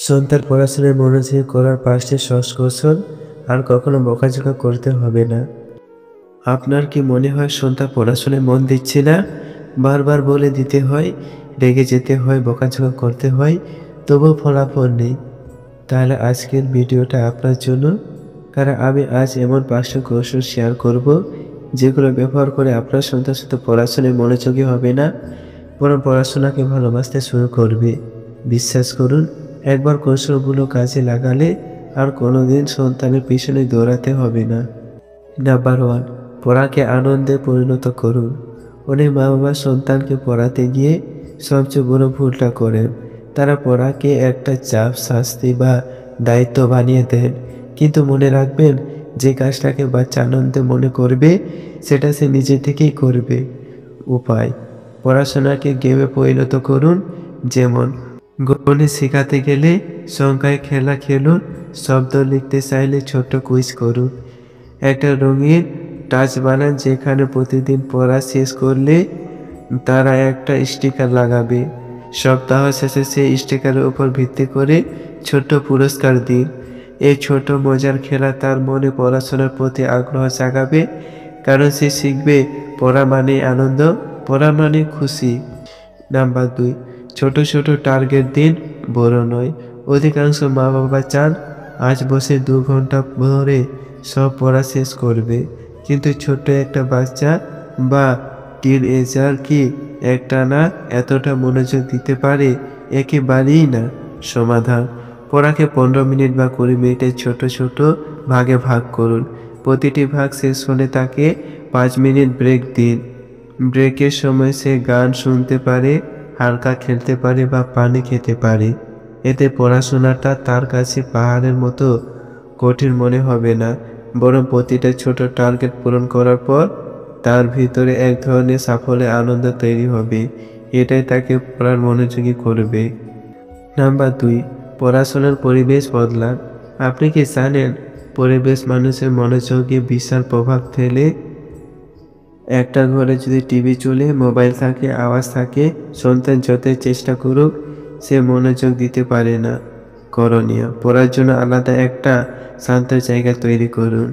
সন্তান পড়াশোনায় মনোযোগী করার ৫টি সহজ কৌশল। আর কখনো বকাঝকা করতে হবে না। আপনার কি মনে হয় সন্তান পড়াশোনায় মন দিচ্ছে না? বারবার বলে দিতে হয়, রেগে যেতে হয়, বকাঝকা করতে হয়, তবুও ফলাফল নেই। তাহলে আজকের ভিডিওটা আপনার জন্য। কারণ আমি আজ এমন ৫টা কৌশল শেয়ার করব, যেগুলো ব্যবহার করে আপনার সন্তান শুধু পড়াশোনায় মনোযোগী হবে না, বরং পড়াশোনাকে ভালোবাসতে শুরু করবে। বিশ্বাস করুন, একবার কৌশলগুলো কাজে লাগালে আর কোনোদিন সন্তানের পিছনে দৌড়াতে হবে না। নাম্বার 1, পড়াকে আনন্দে পরিণত করুন। অনেক মা-বাবা সন্তানকে পড়াতে গিয়ে সবচেয়ে বড় ভুলটা করেন। তারা পড়াকে একটা চাপ, শাস্তি বা দায়িত্ব বানিয়ে দেন। কিন্তু মনে রাখবেন, যে কাজটাকে বাচ্চা আনন্দে মনে করবে, সেটা সে নিজে থেকেই করবে। উপায়: পড়াশোনাকে গেমে পরিণত করুন। যেমন গণিত শেখাতে গেলে সংখ্যায় খেলা খেলুন, শব্দ লিখতে চাইলে ছোট্ট কুইজ করুন। একটা রঙিন টাচ বানান, যেখানে প্রতিদিন পড়া শেষ করলে তারা একটা স্টিকার লাগাবে। সপ্তাহ শেষে সেই স্টিকারের উপর ভিত্তি করে ছোট্ট পুরস্কার দিন। এই ছোট মজার খেলা তার মনে পড়াশোনার প্রতি আগ্রহ জাগাবে, কারণ সে শিখবে পড়া মানে আনন্দ, পড়া মানে খুশি। নাম্বার 2, ছোট ছোট টার্গেট দিন, বড় নয়। অধিকাংশ মা বাবা চান আজ বসে 2 ঘন্টা ধরে সব পড়া শেষ করবে, কিন্তু ছোট্ট একটা বাচ্চা বা টিনএজার কি একটানা এতটা মনোযোগ দিতে পারে? একেবারেই না। সমাধান: পড়াকে 15 মিনিট বা 20 মিনিটের ছোট ছোট ভাগে ভাগ করুন। প্রতিটি ভাগ শেষ হলে তাকে 5 মিনিট ব্রেক দিন। ব্রেকের সময় সে গান শুনতে পারে, হালকা খেলতে পারে বা পানি খেতে পারে। এতে পড়াশোনাটা তার কাছে পাহাড়ের মতো কঠিন মনে হবে না, বরং প্রতিটা ছোট টার্গেট পূরণ করার পর তার ভিতরে এক ধরনের সাফল্যের আনন্দ তৈরি হবে। এটাই তাকে পড়ার মনোযোগী করবে। নাম্বার 2, পড়াশোনার পরিবেশ বদলান। আপনি কি জানেন, পরিবেশ মানুষের মনোযোগে বিশাল প্রভাব ফেলে? একটা ঘরে যদি টিভি চলে, মোবাইল থাকে, আওয়াজ থাকে, সন্তান যতই চেষ্টা করুক সে মনোযোগ দিতে পারে না। করণীয়: পড়ার জন্য আলাদা একটা শান্ত জায়গা তৈরি করুন।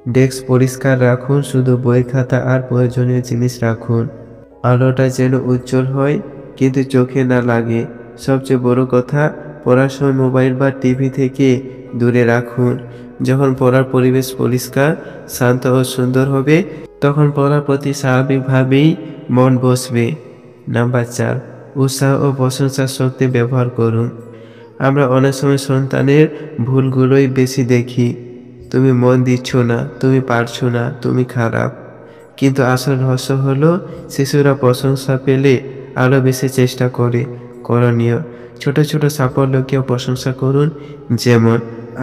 ডেস্ক পরিষ্কার রাখুন, শুধু বই, খাতা আর প্রয়োজনীয় জিনিস রাখুন। আলোটা যেন উজ্জ্বল হয়, কিন্তু চোখে না লাগে। সবচেয়ে বড় কথা, পড়ার সময় মোবাইল বা টিভি থেকে দূরে রাখুন। যখন পড়ার পরিবেশ পরিষ্কার, শান্ত ও সুন্দর হবে, তখন পড়ার প্রতি স্বাভাবিকভাবেই মন বসবে। নাম্বার 4, উৎসাহ ও প্রশংসার শক্তি ব্যবহার করুন। আমরা অনেক সময় সন্তানের ভুলগুলোই বেশি দেখি। তুমি মন দিচ্ছ না, তুমি পারছো না, তুমি খারাপ। কিন্তু আসল রহস্য হলো, শিশুরা প্রশংসা পেলে আরও বেশি চেষ্টা করে। করণীয়: ছোট ছোট সাফল্যকেও প্রশংসা করুন। যেমন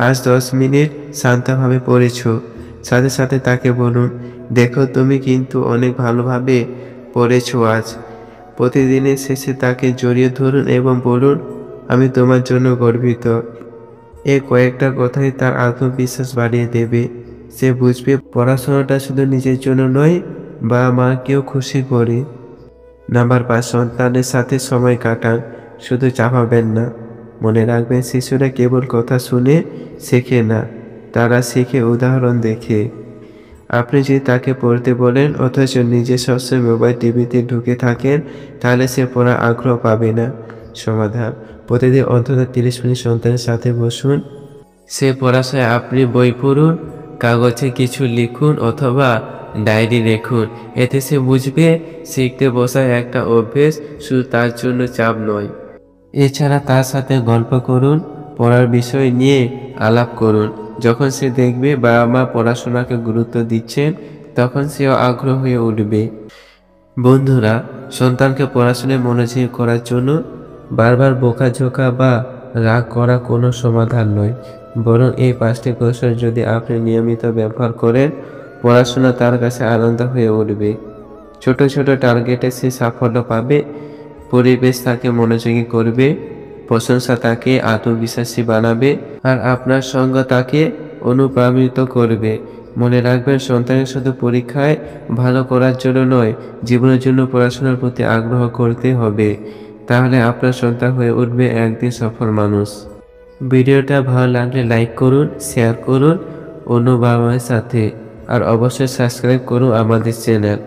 আজ 10 মিনিট শান্তভাবে পড়েছ। সাথে সাথে তাকে বলুন, দেখো তুমি কিন্তু অনেক ভালোভাবে পড়েছ আজ। প্রতিদিনের শেষে তাকে জড়িয়ে ধরুন এবং বলুন, আমি তোমার জন্য গর্বিত। এই কয়েকটা কথাই তার আত্মবিশ্বাস বাড়িয়ে দেবে। সে বুঝবে পড়াশোনাটা শুধু নিজের জন্য নয়, বাবা মাকেও খুশি করে। নাম্বার 5, সন্তানের সাথে সময় কাটান, শুধু চাপাবেন না। মনে রাখবেন, শিশুরা কেবল কথা শুনে শেখে না, তারা শেখে উদাহরণ দেখে। আপনি যদি তাকে পড়তে বলেন অথচ নিজে সবসময় মোবাইল টিভিতে ঢুকে থাকেন, তাহলে সে পড়ার আগ্রহ পাবে না। সমাধান: প্রতিদিন অন্তত 30 মিনিট সন্তানের সাথে বসুন। সে পড়াশোনায় আপনি বই পড়ুন, কাগজে কিছু লিখুন অথবা ডায়েরি রেখুন। এতে সে বুঝবে শিখতে বসার একটা অভ্যেস, শুধু তার জন্য চাপ নয়। এছাড়া তার সাথে গল্প করুন, পড়ার বিষয় নিয়ে আলাপ করুন। যখন সে দেখবে বাবা মা পড়াশোনাকে গুরুত্ব দিচ্ছেন, তখন সেও আগ্রহ হয়ে উঠবে। বন্ধুরা, সন্তানকে পড়াশোনায় মনোযোগী করার জন্য বারবার বকাঝকা বা রাগ করা কোনো সমাধান নয়, বরং এই 5টি কৌশল যদি আপনি নিয়মিত ব্যবহার করেন, পড়াশোনা তার কাছে আনন্দ হয়ে উঠবে। ছোট ছোট টার্গেটে সে সাফল্য পাবে, পরিবেশ তাকে মনোযোগী করবে, প্রশংসা তাকে আত্মবিশ্বাসী বানাবে, আর আপনার সঙ্গ তাকে অনুপ্রাণিত করবে। মনে রাখবেন, সন্তানের শুধু পরীক্ষায় ভালো করার জন্য নয়, জীবনের জন্য পড়াশোনার প্রতি আগ্রহ করতে হবে। তাহলে আপনার সন্তান হয়ে উঠবে একদিন সফল মানুষ। ভিডিওটা ভালো লাগলে লাইক করুন, শেয়ার করুন অন্য বাবা মায়ের সাথে, আর অবশ্যই সাবস্ক্রাইব করুন আমাদের চ্যানেল।